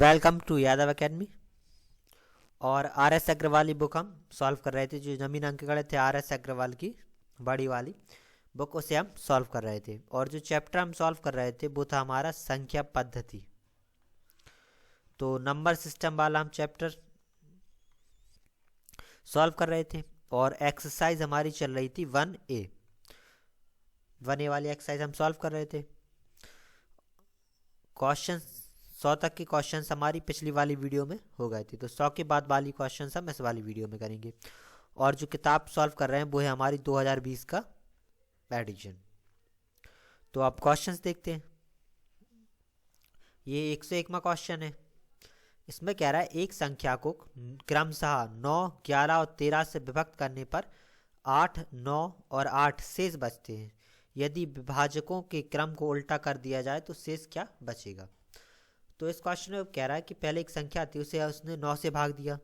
Welcome to Yadav academy. और R S Agarwal की book हम सॉल्व कर रहे थे। जो जमीन अंक गणित थे आर एस अग्रवाल की बड़ी वाली बुक, उसे हम सॉल्व कर रहे थे। और जो चैप्टर हम सॉल्व कर रहे थे वो था हमारा संख्या पद्धति। तो नंबर सिस्टम वाला हम चैप्टर सॉल्व कर रहे थे और एक्सरसाइज हमारी चल रही थी 1A वाली एक्सरसाइज हम सॉल्व कर रहे थे। क्वेश्चन 100 तक के क्वेश्चंस हमारी पिछली वाली वीडियो में हो गए थे, तो 100 के बाद वाली क्वेश्चंस हम इस वाली वीडियो में करेंगे। और जो किताब सॉल्व कर रहे हैं वो है हमारी 2020 का एडिशन। तो आप क्वेश्चंस देखते हैं। ये 101वां क्वेश्चन है। इसमें कह रहा है एक संख्या को क्रमशः 9, 11 और 13 से विभक्त करने पर 8, 9 और 8 शेष बचते हैं। यदि विभाजकों के क्रम को उल्टा कर दिया जाए तो शेष क्या बचेगा। तो इस क्वेश्चन में कह रहा है कि पहले एक संख्या थी, उसे उसने 9 से भाग दिया।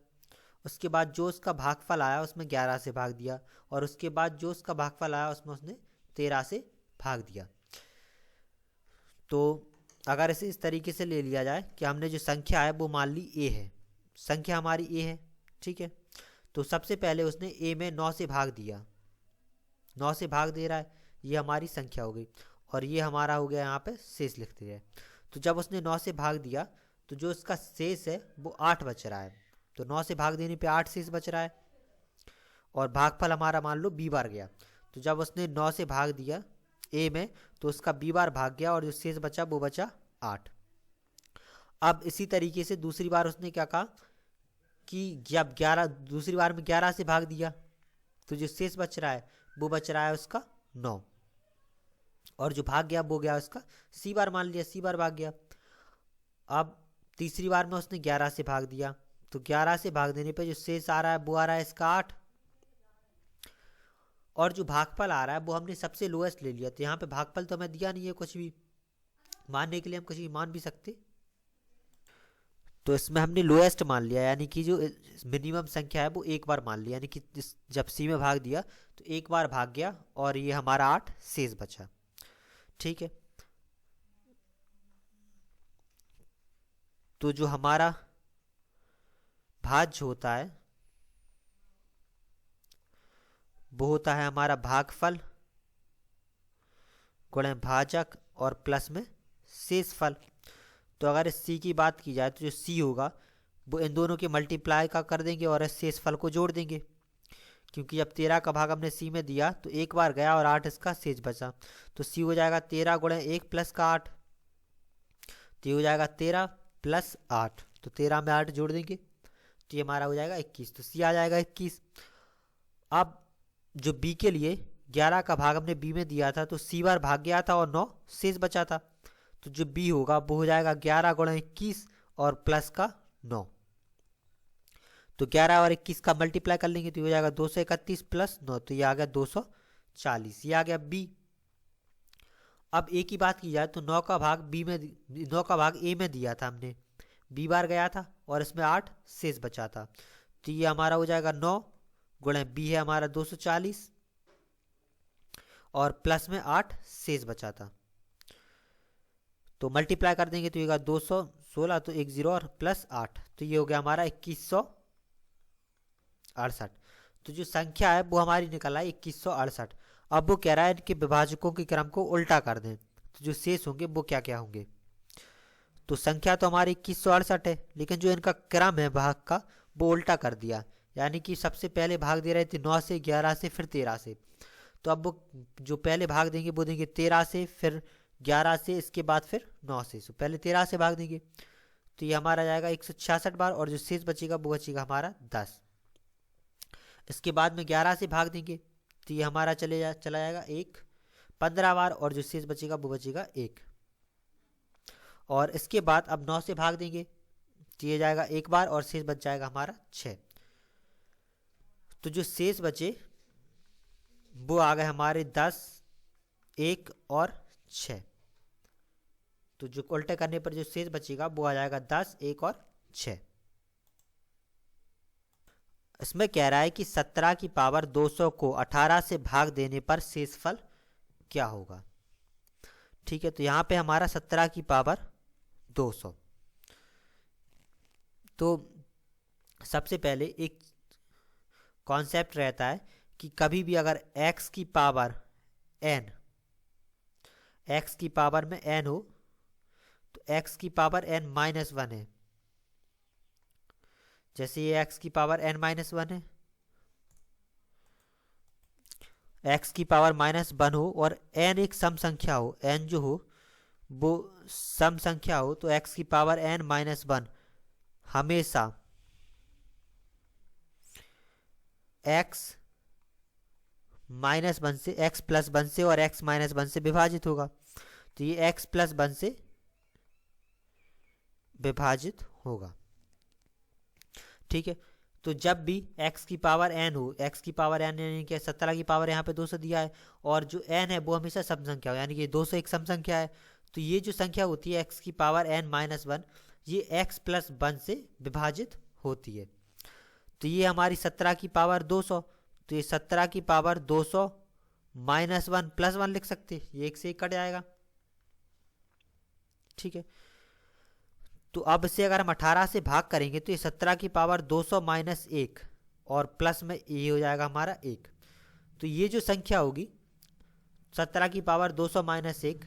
उसके बाद जो उसका भागफल आया उसमें 11 से भाग दिया। और उसके बाद जो उसका भागफल आया उसमें उसने 13 से भाग दिया। तो अगर इसे इस तरीके से ले लिया जाए कि हमने जो संख्या है वो मान ली ए है, संख्या हमारी ए है, ठीक है। तो सबसे पहले उसने ए में 9 से भाग दिया, 9 से भाग दे रहा है, ये हमारी संख्या हो गई। और ये हमारा हो गया यहाँ पे शेष लिखते हैं। तो जब उसने 9 से भाग दिया तो जो इसका शेष है वो 8 बच रहा है। तो 9 से भाग देने पे 8 शेष बच रहा है। और भागफल हमारा मान लो बी बार गया। तो जब उसने 9 से भाग दिया ए में तो उसका बी बार भाग गया और जो शेष बचा वो बचा 8। अब इसी तरीके से दूसरी बार उसने क्या कहा कि जब 11 दूसरी बार में 11 से भाग दिया तो जो शेष बच रहा है वो बच रहा है उसका 9। और जो भाग गया वो गया उसका सी बार, मान लिया सी बार भाग गया। अब तीसरी बार में उसने 11 से भाग दिया तो 11 से भाग देने पे जो शेष आ रहा है वो आ रहा है इसका 8। और जो भागफल आ रहा है वो हमने सबसे लोएस्ट ले लिया। तो यहाँ पे भागफल तो हमें दिया नहीं है, कुछ भी मानने के लिए हम कुछ भी मान भी सकते। तो इसमें हमने लोएस्ट मान लिया, यानी कि जो मिनिमम संख्या है वो एक बार मान लिया, यानी कि जब सी में भाग दिया तो एक बार भाग गया और ये हमारा 8 शेष बचा, ठीक है। तो जो हमारा भाज्य होता है वो होता है हमारा भागफल गुणे भाजक और प्लस में शेषफल। तो अगर इस सी की बात की जाए तो जो सी होगा वो इन दोनों के मल्टीप्लाई का कर देंगे और इस शेषफल को जोड़ देंगे। क्योंकि जब 13 का भाग हमने सी में दिया तो एक बार गया और 8 इसका शेष बचा। तो सी हो जाएगा 13 गुणे 1 प्लस का 8। तो ये हो जाएगा 13 प्लस 8। तो 13 में 8 जोड़ देंगे तो ये हमारा हो जाएगा 21। तो सी आ जाएगा 21। अब जो बी के लिए 11 का भाग हमने बी में दिया था तो सी बार भाग गया था और 9 शेष बचा था। तो जो बी होगा वो हो जाएगा 11 गुणा 21 और प्लस का 9। तो 11 और 21 का मल्टीप्लाई कर लेंगे तो हो जाएगा 231 प्लस 9। तो ये आ गया 240। ये आ गया बी। अब ए की बात की जाए तो 9 का भाग बी में 9 का भाग ए में दिया था हमने, बी बार गया था और इसमें 8 शेष बचा था। तो ये हमारा हो जाएगा 9 गुणे बी है हमारा 240 और प्लस में 8 शेष बचा था। तो मल्टीप्लाई कर देंगे तो ये 216, तो 10 और प्लस 8, तो ये हो गया हमारा 2168। तो जो संख्या है वो हमारी निकल आई 2168। अब वो कह रहा है कि विभाजकों के क्रम को उल्टा कर दें तो जो शेष होंगे वो क्या क्या होंगे। तो संख्या तो हमारी 2168 है, लेकिन जो इनका क्रम है भाग का वो उल्टा कर दिया। यानी कि सबसे पहले भाग दे रहे थे 9 से, 11 से, फिर 13 से। तो अब वो जो पहले भाग देंगे वो देंगे 13 से, फिर 11 से, इसके बाद फिर 9 से। तो पहले 13 से भाग देंगे तो ये हमारा जाएगा 166 बार और जो शेष बचेगा वो बचेगा हमारा 10। इसके बाद में 11 से भाग देंगे तो ये हमारा चला जाएगा 15 बार और जो शेष बचेगा वो बचेगा 1। और इसके बाद अब 9 से भाग देंगे तो ये जाएगा 1 बार और शेष बच जाएगा हमारा 6। तो जो शेष बचे वो आ गए हमारे 10, 1 और 6। तो जो उल्टे करने पर जो शेष बचेगा वो आ जाएगा 10, 1 और 6। इसमें कह रहा है कि 17 की पावर 200 को 18 से भाग देने पर शेषफल क्या होगा। ठीक है, तो यहाँ पे हमारा 17 की पावर 200 तो सबसे पहले एक कॉन्सेप्ट रहता है कि कभी भी अगर x की पावर n, x की पावर में n हो तो x की पावर n माइनस वन है। जैसे ये x की पावर n माइनस वन है, x की पावर माइनस वन हो और n एक सम संख्या हो, n जो हो वो सम संख्या हो, तो x की पावर n माइनस वन हमेशा x माइनस वन से, x प्लस वन से और x माइनस वन से विभाजित होगा। तो ये x प्लस वन से विभाजित होगा। ठीक है, तो जब भी x की पावर n हो, x की पावर n यानी कि 17 की पावर यहाँ पे 200 दिया है, और जो n है वो हमेशा सम संख्या हो, यानी कि 200 एक सम संख्या है। तो ये जो संख्या होती है x की पावर n माइनस वन, ये x प्लस वन से विभाजित होती है। तो ये हमारी 17 की पावर 200, तो ये 17 की power 200 minus one plus one लिख सकते हैं, ये एक से एक कट जाएगा। ठीक है, तो अब इसे अगर हम 18 से भाग करेंगे तो ये 17 की पावर 200 माइनस एक और प्लस में ये हो जाएगा हमारा एक। तो ये जो संख्या होगी 17 की पावर 200 माइनस एक,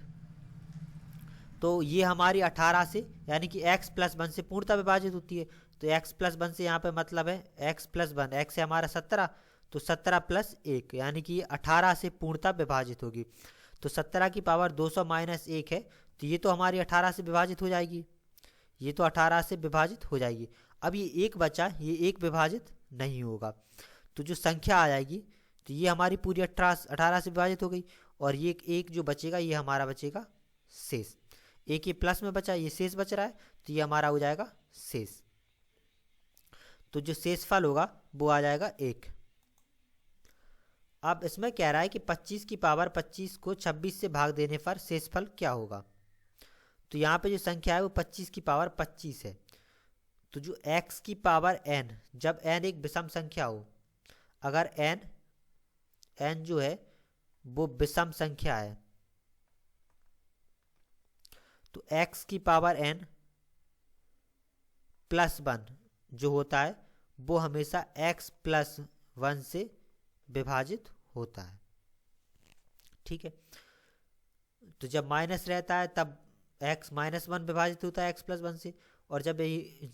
तो ये हमारी 18 से यानी कि x प्लस वन से पूर्णतः विभाजित होती है। तो x प्लस वन से यहाँ पे मतलब है x प्लस वन, x है हमारा 17, तो 17 प्लस एक यानी कि ये 18 से पूर्णतः विभाजित होगी। तो 17 की पावर 200 माइनस एक है, तो ये तो हमारी 18 से विभाजित हो जाएगी, ये तो 18 से विभाजित हो जाएगी। अब ये एक बचा, ये एक विभाजित नहीं होगा, तो जो संख्या आ जाएगी तो ये हमारी पूरी 18 से विभाजित हो गई, और ये एक जो बचेगा ये हमारा बचेगा शेष। एक ये प्लस में बचा, ये शेष बच रहा है, तो ये हमारा हो जाएगा शेष। तो जो शेषफल होगा वो आ जाएगा एक। अब इसमें कह रहा है कि 25 की पावर 25 को 26 से भाग देने पर शेषफल क्या होगा। तो यहाँ पे जो संख्या है वो 25 की पावर 25 है। तो जो x की पावर n, जब n एक विषम संख्या हो, अगर n जो है वो विषम संख्या है, तो x की पावर n प्लस वन जो होता है वो हमेशा x प्लस वन से विभाजित होता है। ठीक है, तो जब माइनस रहता है तब x माइनस वन विभाजित होता है x प्लस वन से, और जब यही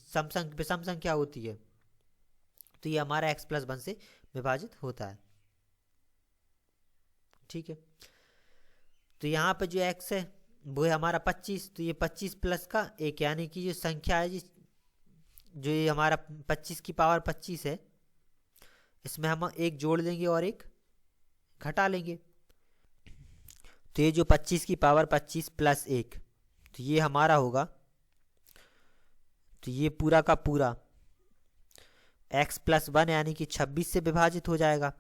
विषम संख्या होती है तो ये हमारा x प्लस वन से विभाजित होता है। ठीक है, तो यहाँ पे जो x है वो है हमारा 25, तो ये 25 प्लस का एक, यानी कि जो संख्या है जो ये हमारा 25 की पावर 25 है, इसमें हम एक जोड़ लेंगे और एक घटा लेंगे। तो ये जो 25 की पावर 25 प्लस एक, तो ये हमारा होगा, तो ये पूरा का पूरा x प्लस वन यानी कि 26 से विभाजित हो जाएगा,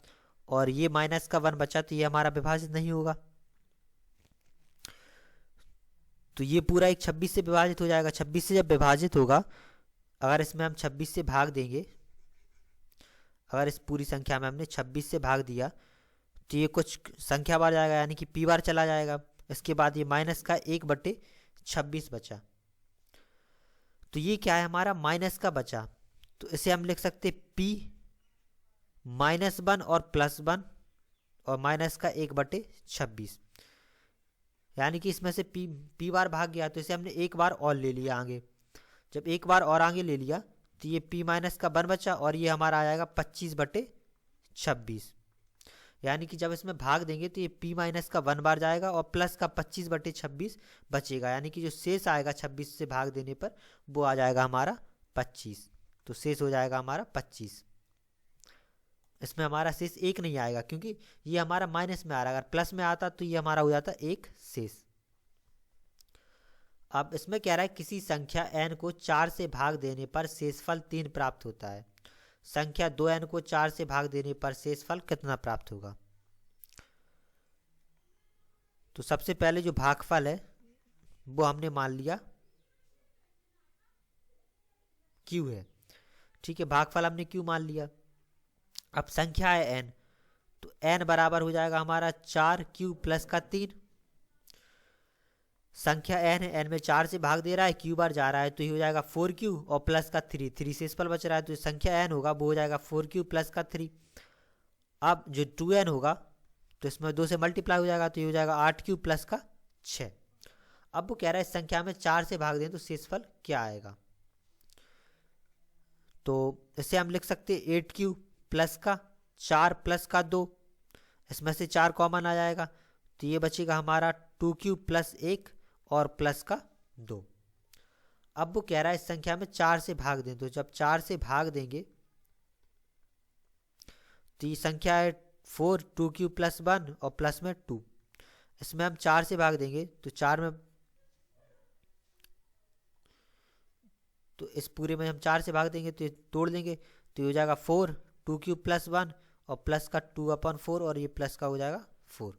और ये माइनस का वन बचा तो ये हमारा विभाजित नहीं होगा, तो ये पूरा एक 26 से विभाजित हो जाएगा। 26 से जब विभाजित होगा, अगर इसमें हम 26 से भाग देंगे, अगर इस पूरी संख्या में हमने 26 से भाग दिया तो ये कुछ संख्या बार जाएगा, यानी कि p बार चला जाएगा। इसके बाद ये माइनस का 1/26 बचा, तो ये क्या है हमारा माइनस का बचा, तो इसे हम लिख सकते p माइनस वन और प्लस वन और माइनस का 1/26, यानी कि इसमें से p बार भाग गया, तो इसे हमने एक बार और ले लिया आगे। जब एक बार और आगे ले लिया तो ये p माइनस का वन बचा, और ये हमारा आ जाएगा 25/26, यानी कि जब इसमें भाग देंगे तो ये p माइनस का वन बार जाएगा और प्लस का 25/26 बचेगा, यानी कि जो शेष आएगा 26 से भाग देने पर वो आ जाएगा हमारा 25, तो शेष हो जाएगा हमारा 25। इसमें हमारा शेष एक नहीं आएगा क्योंकि ये हमारा माइनस में आ रहा है, अगर प्लस में आता तो ये हमारा हो जाता एक शेष। अब इसमें कह रहा है किसी संख्या n को 4 से भाग देने पर शेषफल 3 प्राप्त होता है, संख्या 2n को 4 से भाग देने पर शेषफल कितना प्राप्त होगा। तो सबसे पहले जो भागफल है वो हमने मान लिया q है। ठीक है, भागफल हमने q मान लिया। अब संख्या है n, तो n बराबर हो जाएगा हमारा 4q प्लस का 3। संख्या n है, n में 4 से भाग दे रहा है, q बार जा रहा है, तो ये हो जाएगा 4q और प्लस का 3 से शेषफल बच रहा है, तो संख्या n होगा वो हो जाएगा 4q प्लस का 3। अब जो 2n होगा तो इसमें 2 से मल्टीप्लाई हो जाएगा, तो ये हो जाएगा 8q प्लस का 6। अब वो कह रहा है इस संख्या में 4 से भाग दें तो शेषफल क्या आएगा, तो इसे हम लिख सकते हैं 8q प्लस का 4 प्लस का 2, इसमें से 4 कॉमन आ जाएगा, तो ये बचेगा हमारा 2q प्लस 1 और प्लस का 2। अब वो कह रहा है इस संख्या में 4 से भाग दें, तो जब 4 से भाग देंगे तो ये संख्या है 4, 2q प्लस 1 और प्लस में 2, इसमें हम 4 से भाग देंगे तो 4 में, तो इस पूरे में हम 4 से भाग देंगे तो ये तोड़ देंगे, तो ये हो जाएगा 4, 2q प्लस 1 और प्लस का 2/4 और ये प्लस का हो जाएगा 4,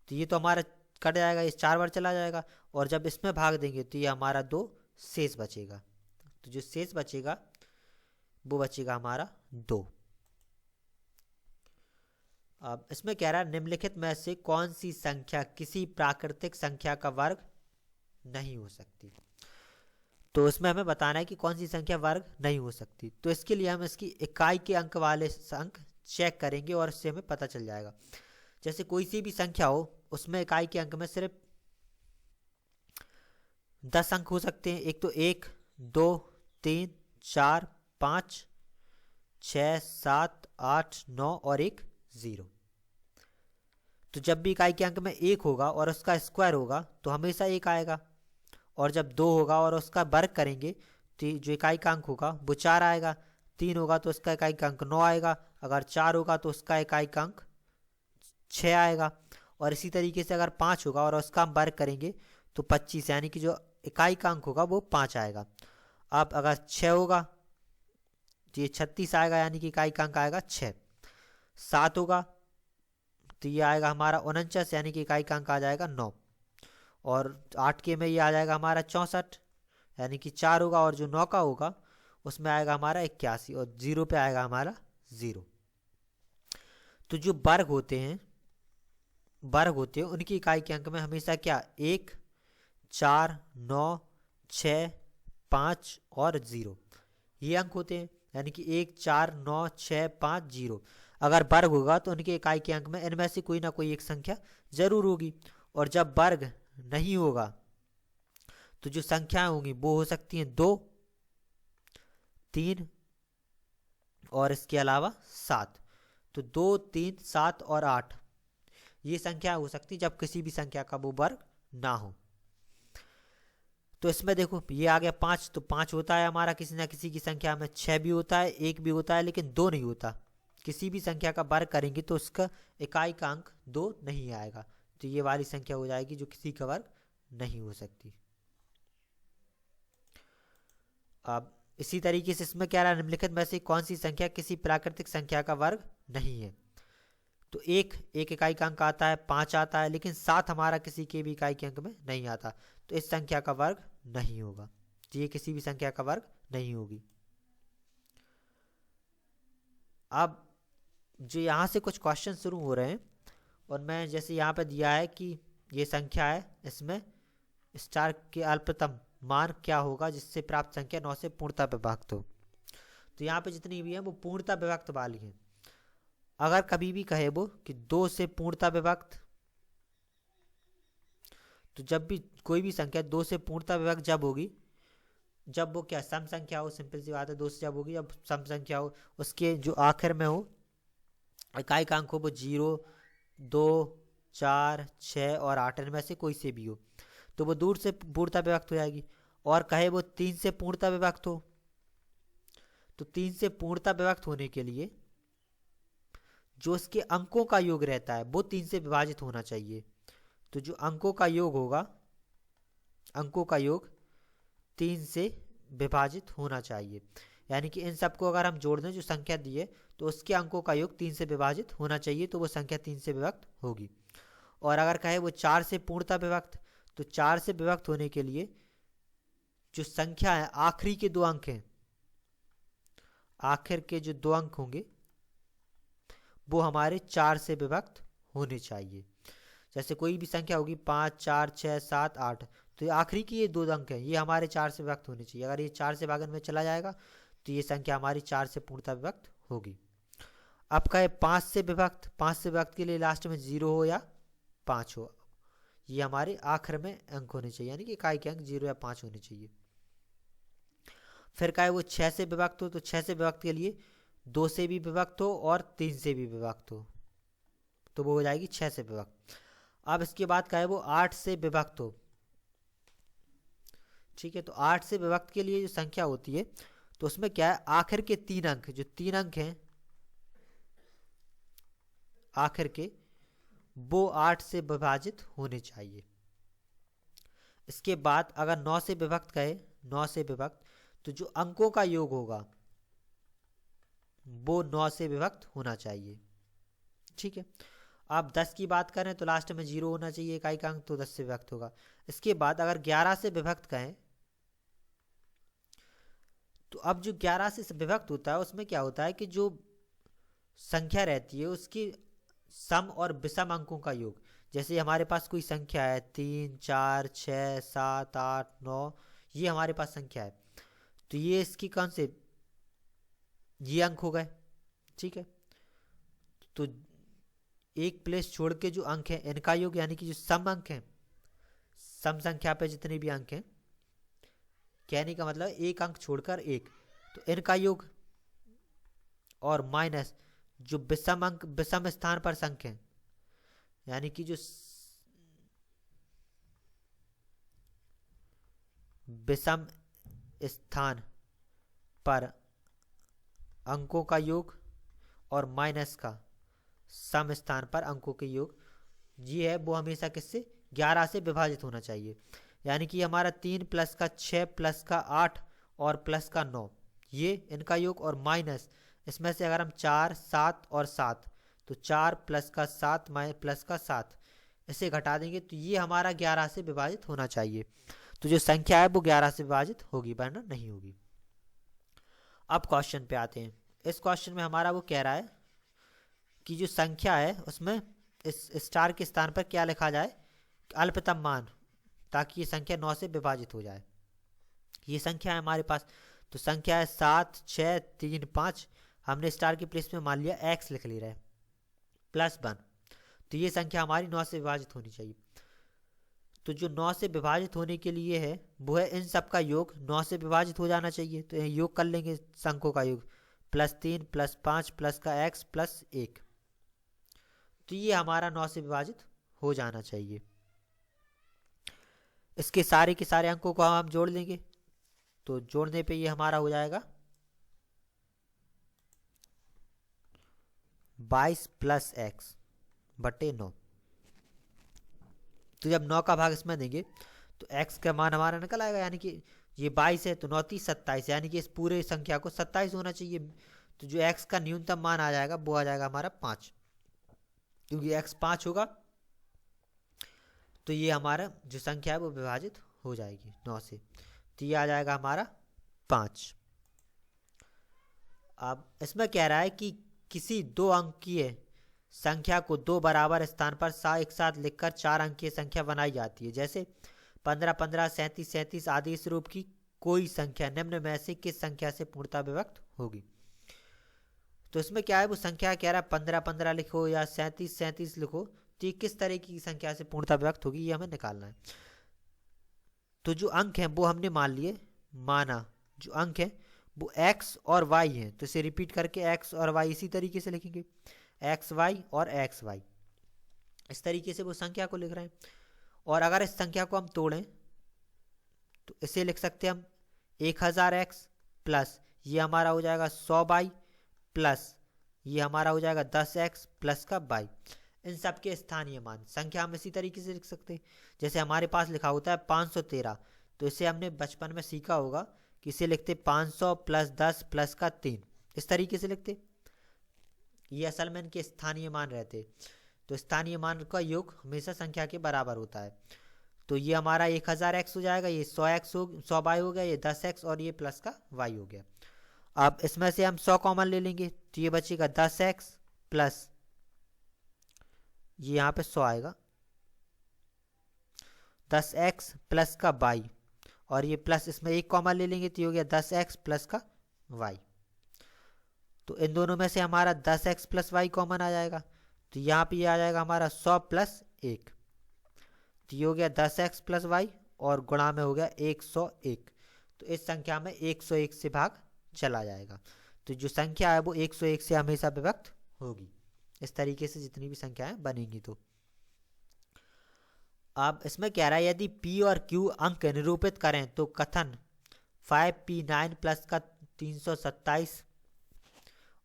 तो ये तो हमारा कट जाएगा, इस 4 बार चला जाएगा, और जब इसमें भाग देंगे तो ये हमारा 2 शेष बचेगा, तो जो शेष बचेगा वो बचेगा हमारा 2। अब इसमें कह रहा है निम्नलिखित में से कौन सी संख्या किसी प्राकृतिक संख्या का वर्ग नहीं हो सकती, तो इसमें हमें बताना है कि कौन सी संख्या वर्ग नहीं हो सकती। तो इसके लिए हम इसकी इकाई के अंक वाले अंक चेक करेंगे और इससे हमें पता चल जाएगा। जैसे कोई सी भी संख्या हो उसमें इकाई के अंक में सिर्फ 10 अंक हो सकते हैं, एक तो 1, 2, 3, 4, 5, 6, 7, 8, 9 और एक 0। तो जब भी इकाई के अंक में 1 होगा और उसका स्क्वायर होगा तो हमेशा 1 आएगा, और जब 2 होगा और उसका वर्ग करेंगे तो जो इकाई का अंक होगा वो 4 आएगा, 3 होगा तो उसका इकाई का अंक 9 आएगा, अगर 4 होगा तो उसका इकाई का अंक 6 आएगा, और इसी तरीके से अगर 5 होगा और उसका हम वर्ग करेंगे तो 25, यानी कि जो इकाई का अंक होगा वो 5 आएगा। अब अगर 6 होगा तो ये 36 आएगा, यानी कि इकाई का अंक आएगा 6। 7 होगा तो ये आएगा हमारा 49, यानी कि इकाई का अंक आ जाएगा 9, और 8 के में ये आ जाएगा हमारा 64, यानी कि 4 होगा, और जो 9 का होगा उसमें आएगा हमारा 81, और 0 पे आएगा हमारा 0। तो जो वर्ग होते हैं उनकी इकाई के अंक में हमेशा क्या 1, 4, 9, 6, 5 और 0 ये अंक होते हैं, यानी कि 1, 4, 9, 6, 5, 0। अगर वर्ग होगा तो उनके इकाई के अंक में इनमें से कोई ना कोई एक संख्या जरूर होगी, और जब वर्ग नहीं होगा तो जो संख्याएं होंगी वो हो सकती हैं 2, 3 और इसके अलावा 7। तो 2, 3, 7 और 8 ये संख्या हो सकती है जब किसी भी संख्या का वो वर्ग ना हो। तो इसमें देखो ये आ गया 5, तो 5 होता है हमारा किसी ना किसी की संख्या में, 6 भी होता है, 1 भी होता है, लेकिन 2 नहीं होता। किसी भी संख्या का वर्ग करेंगे तो उसका इकाई का अंक 2 नहीं आएगा, तो ये वाली संख्या हो जाएगी जो किसी का वर्ग नहीं हो सकती। अब इसी तरीके से इसमें क्या रहा, निम्नलिखित में से कौन सी संख्या किसी प्राकृतिक संख्या का वर्ग नहीं है, तो एक इकाई का अंक आता है, 5 आता है, लेकिन 7 हमारा किसी के भी इकाई के अंक में नहीं आता, तो इस संख्या का वर्ग नहीं होगा, तो ये किसी भी संख्या का वर्ग नहीं होगी। अब जो यहाँ से कुछ क्वेश्चन शुरू हो रहे हैं, और मैं जैसे यहाँ पे दिया है कि ये संख्या है, इसमें स्टार के अल्पतम मान क्या होगा जिससे प्राप्त संख्या 9 से पूर्णतः विभक्त हो। तो यहाँ पे जितनी भी है वो पूर्णतः विभक्त वाली है। अगर कभी भी कहे वो कि 2 से पूर्णतः विभक्त, तो जब भी कोई भी संख्या 2 से पूर्णतः विभक्त जब होगी जब वो क्या सम संख्या हो, सिंपल सी बात है, 2 से जब होगी जब सम संख्या हो, उसके जो आखिर में हो इकाई का अंक हो वो 0, 2, 4, 6 और 8 इनमें से कोई से भी हो, तो वो दूर से पूर्णतः विभक्त हो जाएगी। और कहे वो 3 से पूर्णतः विभक्त हो, तो 3 से पूर्णतः विभक्त होने के लिए जो इसके अंकों का योग रहता है वो 3 से विभाजित होना चाहिए। तो जो अंकों का योग होगा, अंकों का योग 3 से विभाजित होना चाहिए, यानी कि इन सबको अगर हम जोड़ दें जो संख्या दी है तो उसके अंकों का योग 3 से विभाजित होना चाहिए, तो वो संख्या 3 से विभक्त होगी। और अगर कहे वो 4 से पूर्णतः विभक्त, तो 4 से विभक्त होने के लिए जो संख्या है आखिरी के 2 अंक हैं, आखिर के जो 2 अंक होंगे वो हमारे 4 से विभक्त होने चाहिए। जैसे कोई भी संख्या होगी 5, 4, 6, 7, 8, तो ये आखिरी की ये 2 अंक हैं, ये हमारे 4 से विभक्त होने चाहिए। अगर ये 4 से भागन में चला जाएगा तो ये संख्या हमारी 4 से पूर्णतः विभक्त होगी। अब कहे 5 से विभक्त, 5 से विभक्त के लिए लास्ट में 0 हो या 5 हो, ये हमारे आखिर में अंक होने चाहिए, यानी कि इकाई के अंक 0 या 5 होने चाहिए। फिर कहे वो 6 से विभक्त हो, तो 6 से विभक्त के लिए 2 से भी विभक्त हो और 3 से भी विभक्त हो, तो वो हो जाएगी 6 से विभक्त। अब इसके बाद कहे वो 8 से विभक्त हो, ठीक है, तो 8 से विभक्त के लिए जो संख्या होती है तो उसमें क्या है, आखिर के 3 अंक, जो 3 अंक हैं आखिर के, वो 8 से विभाजित होने चाहिए। इसके बाद अगर 9 से विभक्त कहे, 9 से विभक्त, तो जो अंकों का योग होगा वो 9 से विभक्त होना चाहिए, ठीक है। अब 10 की बात करें तो लास्ट में 0 होना चाहिए इकाई का अंक, तो 10 से विभक्त होगा। इसके बाद अगर 11 से विभक्त कहें, तो अब जो 11 से विभक्त होता है उसमें क्या होता है कि जो संख्या रहती है उसकी सम और विषम अंकों का योग, जैसे हमारे पास कोई संख्या है 3, 4, 6, 7, 8, 9, ये हमारे पास संख्या है, तो ये इसकी कौन से, ये अंक हो गए, ठीक है। तो एक प्लेस छोड़ के जो अंक है इनका योग, यानी कि जो सम अंक हैं, सम संख्या पे जितने भी अंक हैं, कहने का मतलब एक अंक छोड़कर एक, तो इनका योग, और माइनस जो विषम अंक विषम स्थान पर संख्या है, यानी कि जो विषम स्थान पर अंकों का योग और माइनस का सम स्थान पर अंकों के योग, ये है वो हमेशा किससे, 11 से विभाजित होना चाहिए। यानी कि हमारा 3 प्लस का 6 प्लस का 8 और प्लस का 9, ये इनका योग, और माइनस इसमें से अगर हम 4, 7 और 7, तो 4 प्लस का 7 प्लस का 7, इसे घटा देंगे तो ये हमारा 11 से विभाजित होना चाहिए। तो जो संख्या है वो 11 से विभाजित होगी, वरना नहीं होगी। अब क्वेश्चन पे आते हैं। इस क्वेश्चन में हमारा वो कह रहा है कि जो संख्या है उसमें इस स्टार के स्थान पर क्या लिखा जाए, अल्पतम मान, ताकि ये संख्या 9 से विभाजित हो जाए। ये संख्या है हमारे पास, तो संख्या है 7, 6, 3, 5, हमने स्टार की प्लेस में मान लिया x लिख ले रहा है, +1, तो ये संख्या हमारी 9 से विभाजित होनी चाहिए। तो जो 9 से विभाजित होने के लिए है वो है इन सब का योग 9 से विभाजित हो जाना चाहिए, तो योग कर लेंगे अंकों का योग, +3 +5 प्लस का x प्लस 1, तो ये हमारा 9 से विभाजित हो जाना चाहिए। इसके सारे के सारे अंकों को हम जोड़ लेंगे, तो जोड़ने पे ये हमारा हो जाएगा 22 + x बटे 9। तो जब 9 का भाग इसमें देंगे तो x का मान हमारा निकल आएगा, यानी कि ये 22 है तो 9 × 27, यानी कि इस पूरे संख्या को 27 होना चाहिए। तो जो x का न्यूनतम मान आ जाएगा वो आ जाएगा हमारा 5, क्योंकि x 5 होगा तो ये हमारा जो संख्या है वो विभाजित हो जाएगी 9 से, तो ये आ जाएगा हमारा 5। अब इसमें कह रहा है कि किसी 2 अंकीय संख्या को 2 बराबर स्थान पर एक साथ लिखकर 4 अंकीय संख्या बनाई जाती है, जैसे 15, 15, 37, 37 आदि इस रूप की कोई संख्या निम्न में से किस संख्या से पूर्णतः विभक्त होगी। तो इसमें क्या है, वो संख्या कह रहा है 15, 15 लिखो या 37, 37 लिखो, तो ये किस तरह की संख्या से पूर्णतः विभक्त होगी ये हमें निकालना है। तो जो अंक हैं वो हमने मान लिए, माना जो अंक है वो x और y हैं, तो इसे रिपीट करके x और y इसी तरीके से लिखेंगे, एक्स वाई और एक्स वाई, इस तरीके से वो संख्या को लिख रहे हैं। और अगर इस संख्या को हम तोड़ें तो इसे लिख सकते हैं हम 1000x प्लस ये हमारा हो जाएगा 100y प्लस ये हमारा हो जाएगा 10x प्लस का y, इन सब के स्थानीय मान संख्या हम इसी तरीके से लिख सकते हैं। जैसे हमारे पास लिखा होता है 513, तो इसे हमने बचपन में सीखा होगा कि इसे लिखते 500 + 10 प्लस का 3, इस तरीके से लिखते, ये असल में इनके स्थानीय मान रहते। तो स्थानीय मान का योग हमेशा संख्या के बराबर होता है। तो ये हमारा 1000x हो जाएगा, ये 100x हो 100y हो गया, ये 10x और ये प्लस का y हो गया। अब इसमें से हम 100 कॉमन ले लेंगे तो ये बचेगा 10x प्लस ये यहाँ पे 100 आएगा 10x प्लस का y, और ये प्लस इसमें एक कॉमन ले लेंगे तो ये हो गया 10x प्लस का y। तो इन दोनों में से हमारा 10x प्लस वाई कॉमन आ जाएगा, तो यहाँ पे ये आ जाएगा हमारा 100 प्लस 1, तो ये हो गया 10x प्लस वाई और गुणा में हो गया 101। तो इस संख्या में 101 से भाग चला जाएगा, तो जो संख्या है वो 101 से हमेशा विभक्त होगी। इस तरीके से जितनी भी संख्याएं बनेंगी। तो अब इसमें कह रहा है यदि p और q अंक निरूपित करें तो कथन 5p9 प्लस का 327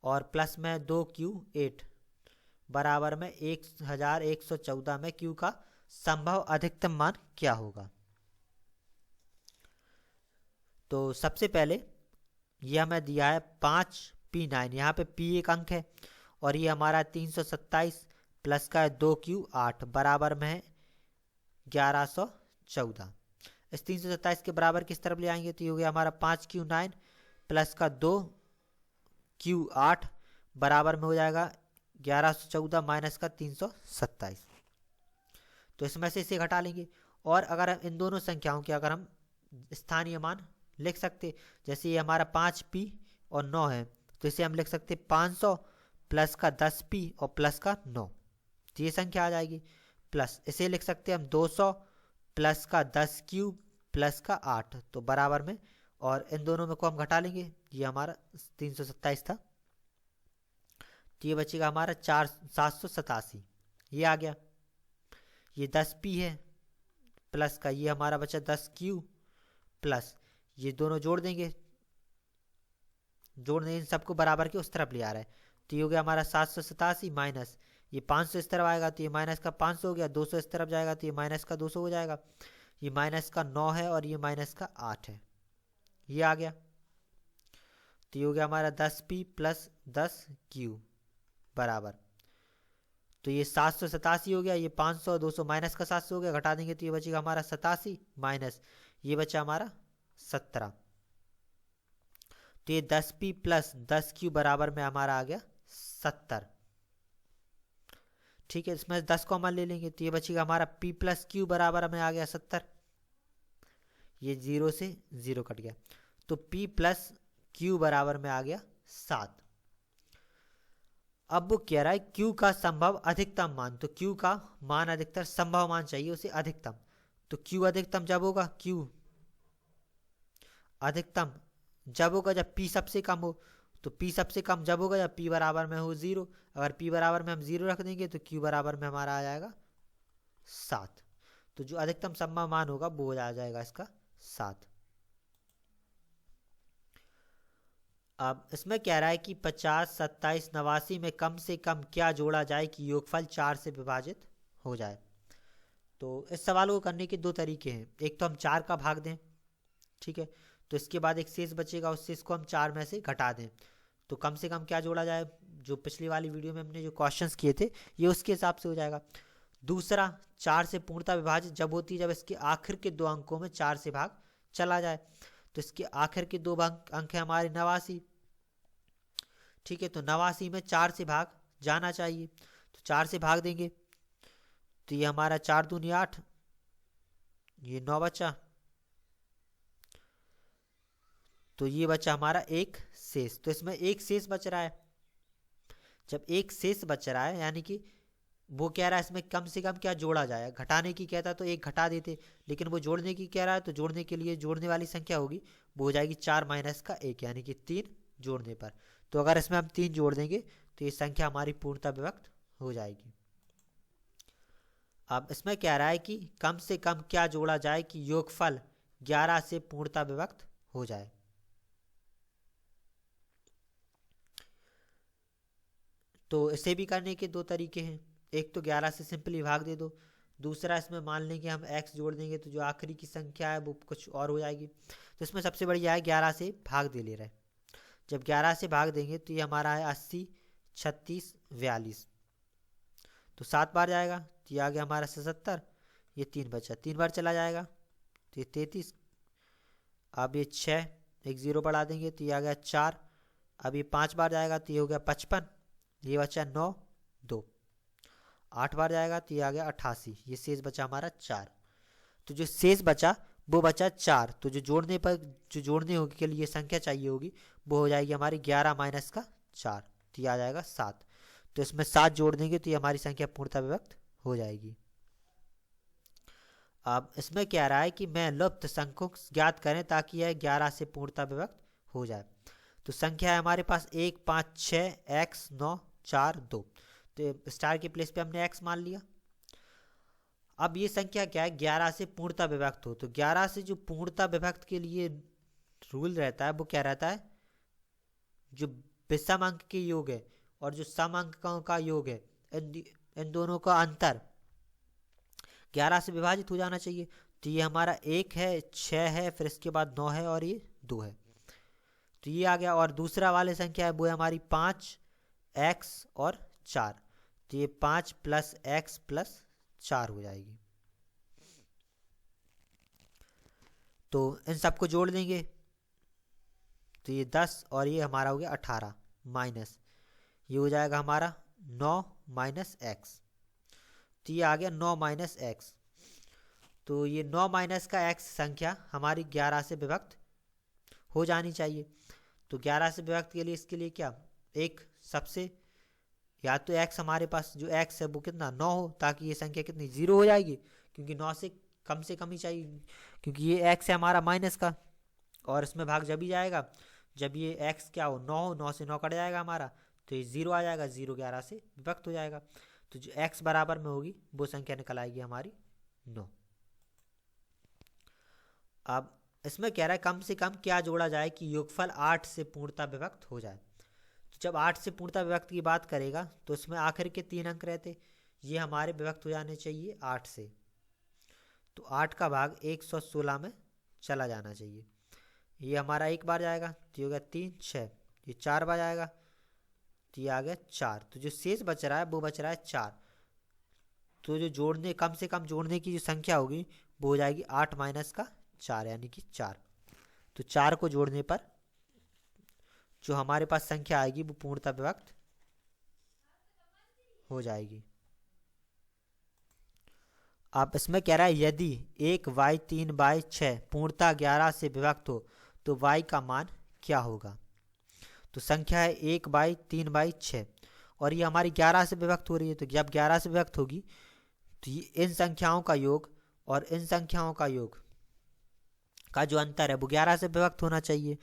और प्लस में 2q8 बराबर में 1114 में q का संभव अधिकतम मान क्या होगा। तो सबसे पहले ये हमें दिया है 5p9, यहाँ पे p एक अंक है और ये हमारा 327 प्लस का 2q8 बराबर में है 1114। इस 327 के बराबर किस तरफ ले आएंगे तो ये हो गया हमारा 5q9 प्लस का 2q8 बराबर में हो जाएगा 1114 माइनस का 327। तो इसमें से इसे घटा लेंगे, और अगर हम इन दोनों संख्याओं के अगर हम स्थानीय मान लिख सकते, जैसे ये हमारा 5p और 9 है तो इसे हम लिख सकते 500 प्लस का 10p और प्लस का 9, तो ये संख्या आ जाएगी। प्लस इसे लिख सकते हैं हम 200 प्लस का 10q प्लस का 8, तो बराबर में, और इन दोनों में को हम घटा लेंगे, ये हमारा 327 था तो ये बचेगा हमारा 787, ये आ गया। ये 10p है प्लस का ये हमारा बचा 10q प्लस ये दोनों जोड़ देंगे, जोड़ने इन सबको बराबर के उस तरफ ले आ रहा है, तो ये हो गया हमारा 787 माइनस ये 500 इस तरफ आएगा तो ये माइनस का 500 हो गया, 200 इस तरफ जाएगा तो ये माइनस का 200 हो जाएगा, ये माइनस का 9 है और ये माइनस का 8 है, ये आ गया। तो ये हो गया हमारा 10p प्लस 10q बराबर, तो ये 787 हो गया, ये 500 200 माइनस का 700 हो गया, घटा देंगे तो ये बचेगा हमारा 87 माइनस ये बचा हमारा 17। तो ये 10p प्लस 10q बराबर में हमारा आ गया 70। ठीक है, इसमें 10 कॉमन ले लेंगे तो ये बचेगा हमारा p प्लस q बराबर में आ गया 70, ये 0 से 0 कट गया, तो p प्लस q बराबर में आ गया 7। अब वो कह रहा है q का संभव अधिकतम मान, तो q का मान अधिकतर संभव मान चाहिए उसे अधिकतम, तो q अधिकतम जब होगा, q अधिकतम जब होगा जब p सबसे कम हो, तो p सबसे कम जब होगा जब p बराबर में हो 0, अगर p बराबर में हम 0 रख देंगे तो q बराबर में हमारा आ जाएगा 7, तो जो अधिकतम संभव मान होगा वो आ जाएगा इसका 7। अब इसमें कह रहा है कि 50 27 89 में कम से कम क्या जोड़ा जाए कि योगफल 4 से विभाजित हो जाए। तो इस सवाल को करने के दो तरीके हैं, एक तो हम 4 का भाग दें, ठीक है, तो इसके बाद एक शेष बचेगा, उस शेष को हम 4 में से घटा दें, तो कम से कम क्या जोड़ा जाए, जो पिछली वाली वीडियो में हमने जो क्वेश्चंस किए थे ये उसके हिसाब से हो जाएगा। दूसरा 4 से पूर्णतः विभाजित जब होती है जब इसके आखिर के दो अंकों में 4 से भाग चला जाए, तो इसके आखिर के दो अंक है हमारे 89, ठीक है, तो 89 में 4 से भाग जाना चाहिए, तो 4 से भाग देंगे तो ये हमारा 4 दूनी 8, ये 9 बचा, तो ये बचा हमारा एक शेष, तो इसमें एक शेष बच रहा है। जब एक शेष बच रहा है यानी कि वो कह रहा है इसमें कम से कम क्या जोड़ा जाए, घटाने की कहता तो एक घटा देते, लेकिन वो जोड़ने की कह रहा है, तो जोड़ने के लिए जोड़ने वाली संख्या होगी वो हो जाएगी 4 माइनस का 1 यानी कि 3 जोड़ने पर, तो अगर इसमें हम 3 जोड़ देंगे तो ये संख्या हमारी पूर्णतः विभक्त हो जाएगी। अब इसमें कह रहा है कि कम से कम क्या जोड़ा जाए कि योगफल 11 से पूर्णतः विभक्त हो जाए। तो इसे भी करने के दो तरीके हैं, एक तो 11 से सिंपली भाग दे दो, दूसरा इसमें मान लें कि हम x जोड़ देंगे तो जो आखिरी की संख्या है वो कुछ और हो जाएगी। तो इसमें सबसे बढ़िया है 11 से भाग दे ले रहे हैं, जब 11 से भाग देंगे तो ये हमारा है 80 36 42, तो 7 बार जाएगा तो ये आ गया हमारा 77, ये 3 बचा, 3 बार चला जाएगा तो ये 33, अब ये 6 एक 0 बढ़ा देंगे तो ये आ गया 4, अब ये 5 बार जाएगा तो ये हो गया 55, ये बचा 9 2, 8 बार जाएगा तो ये आ गया 88, ये शेष बचा हमारा 4। तो जो शेष बचा वो बचा 4। तो जो जोड़ने पर जो जोड़ने होगी के लिए संख्या चाहिए होगी वो हो जाएगी हमारी 11 माइनस का 4, तो ये आ जाएगा 7। तो इसमें 7 जोड़ देंगे तो ये हमारी संख्या पूर्णतः विभक्त हो जाएगी। अब इसमें क्या रहा है कि मैं लुप्त संख्या ज्ञात करें ताकि यह 11 से पूर्णतः विभक्त हो जाए। तो संख्या है हमारे पास 1 5 6 x 9 4 2। तो स्टार के प्लेस पे हमने x मान लिया। अब ये संख्या क्या है 11 से पूर्णतः विभक्त हो। तो 11 से जो पूर्णतः विभक्त के लिए रूल रहता है वो क्या रहता है, जो विषम अंक के योग है और जो सम अंकों का योग है इन दोनों का अंतर 11 से विभाजित हो जाना चाहिए। तो ये हमारा 1 है 6 है फिर इसके बाद 9 है और ये 2 है, तो ये आ गया। और दूसरा वाले संख्या है वो है हमारी 5 x और 4। तो ये 5 प्लस x प्लस 4 हो जाएगी। तो इन सबको जोड़ देंगे तो ये 10 और ये हमारा हो गया 18 माइनस ये हो जाएगा हमारा 9 माइनस एक्स। तो ये आ गया 9 माइनस एक्स। तो ये 9 माइनस का x संख्या हमारी 11 से विभक्त हो जानी चाहिए। तो 11 से विभक्त के लिए इसके लिए क्या, एक सबसे या तो x हमारे पास जो x है वो कितना 9 हो ताकि ये संख्या कितनी 0 हो जाएगी, क्योंकि 9 से कम ही चाहिए, क्योंकि ये x है हमारा माइनस का और इसमें भाग जब ही जाएगा जब ये x क्या हो 9 हो, 9 से 9 कट जाएगा हमारा तो ये 0 आ जाएगा, 0 11 से विभक्त हो जाएगा। तो जो x बराबर में होगी वो संख्या निकल आएगी हमारी 9। अब इसमें कह रहा है कम से कम क्या जोड़ा जाए कि योगफल 8 से पूर्णतः विभक्त हो जाए। तो जब 8 से पूर्णतः विभक्त की बात करेगा तो इसमें आखिर के 3 अंक रहते, ये हमारे विभक्त हो जाने चाहिए 8 से। तो 8 का भाग 116 में चला जाना चाहिए। ये हमारा एक बार जाएगा तो ये हो गया 3 6, ये 4 बार जाएगा तो ये आ गया 4। तो जो शेष बच रहा है वो बच रहा है 4। तो जो जोड़ने कम से कम जोड़ने की जो संख्या होगी वो हो जाएगी 8 माइनस का 4 यानी कि 4। तो 4 को जोड़ने पर जो हमारे पास संख्या आएगी वो पूर्णतः विभक्त हो जाएगी। अब इसमें कह रहा है यदि 1y 3/6 पूर्णतः 11 से विभक्त हो तो y का मान क्या होगा। तो संख्या है 1/3/6 और ये हमारी 11 से विभक्त हो रही है। तो जब 11 से विभक्त होगी तो ये इन संख्याओं का योग और इन संख्याओं का योग का जो अंतर है वो 11 से विभक्त होना चाहिए।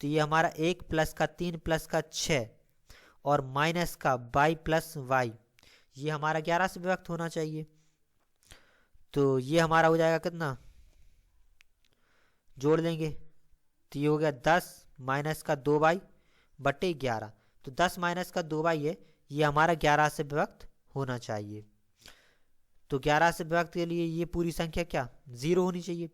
तो ये हमारा 1 प्लस का 3 प्लस का 6 और माइनस का y प्लस y ये हमारा 11 से विभक्त होना चाहिए। तो ये हमारा हो जाएगा कितना, जोड़ लेंगे तो ये हो गया 10 माइनस का 2y बटे 11। तो 10 माइनस का 2y है ये हमारा 11 से विभक्त होना चाहिए। तो 11 से विभक्त के लिए ये पूरी संख्या क्या 0 होनी चाहिए,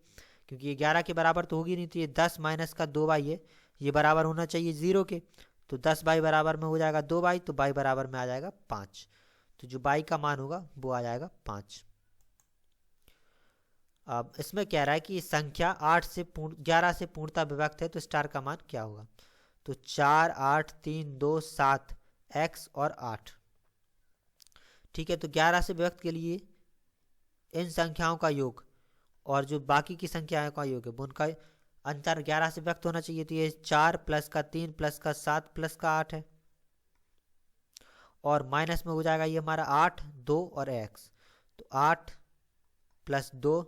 क्योंकि ये 11 के बराबर तो होगी नहीं। तो ये 10 माइनस का 2y है ये बराबर होना चाहिए 0 के। तो 10y बराबर में हो जाएगा 2y, तो y बराबर में आ जाएगा 5। तो जो y का मान होगा वो आ जाएगा 5। अब इसमें कह रहा है कि संख्या 11 से पूर्णतः विभक्त है तो स्टार का मान क्या होगा। तो 4 8 3 2 7 x और 8। ठीक है, तो 11 से विभक्त के लिए इन संख्याओं का योग और जो बाकी की संख्याओं का योग है वो उनका अंतर 11 से विभक्त होना चाहिए। तो ये 4 प्लस का 3 प्लस का 7 प्लस का 8 है और माइनस में हो जाएगा ये हमारा 8 2 और x। तो 8 प्लस 2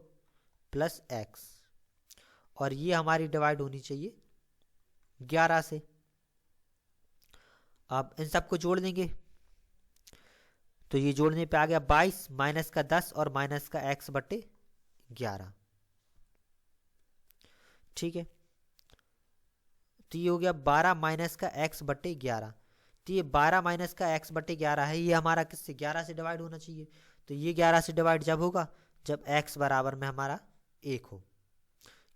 प्लस x और ये हमारी डिवाइड होनी चाहिए 11 से। अब इन सबको जोड़ देंगे तो ये जोड़ने पे आ गया 22 माइनस का 10 और माइनस का x बटे 11। ठीक है, तो ये हो गया 12 माइनस का x बटे 11। तो ये 12 माइनस का x बटे 11 है, ये हमारा किससे 11 से डिवाइड होना चाहिए। तो ये 11 से डिवाइड जब होगा जब x बराबर में हमारा 1 हो,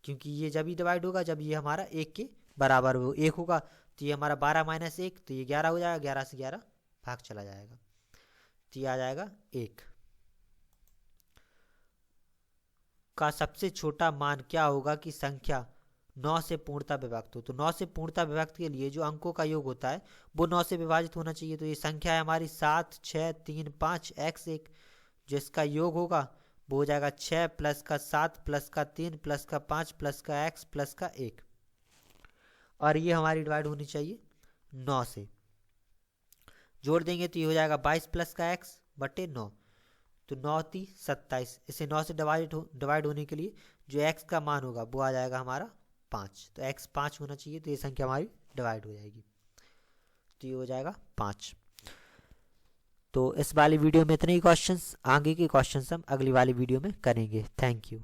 क्योंकि ये जब ही डिवाइड होगा जब ये हमारा 1 के बराबर हो 1 होगा। तो ये हमारा 12 माइनस 1 तो ये 11 हो जाएगा, 11 से 11 भाग चला जाएगा तो ये आ जाएगा 1 का सबसे छोटा मान क्या होगा कि संख्या 9 से पूर्णतः विभक्त हो। तो 9 से पूर्णतः विभक्त के लिए जो अंकों का योग होता है वो 9 से विभाजित होना चाहिए। तो ये संख्या है हमारी 7 6 3 5 x 1 जिसका योग होगा वो हो जाएगा 6 प्लस का 7 प्लस का 3 प्लस का 5 प्लस का x प्लस का 1, और ये हमारी डिवाइड होनी चाहिए 9 से। जोड़ देंगे तो ये हो जाएगा 22 प्लस का x बटे 9, तो 9 × 27। इसे 9 से डिवाइड होने के लिए जो x का मान होगा वो आ जाएगा हमारा 5, तो x 5 होना चाहिए, तो ये संख्या हमारी डिवाइड हो जाएगी, तो ये हो जाएगा 5। तो इस वाली वीडियो में इतने ही क्वेश्चंस, आगे के क्वेश्चंस हम अगली वाली वीडियो में करेंगे। Thank you.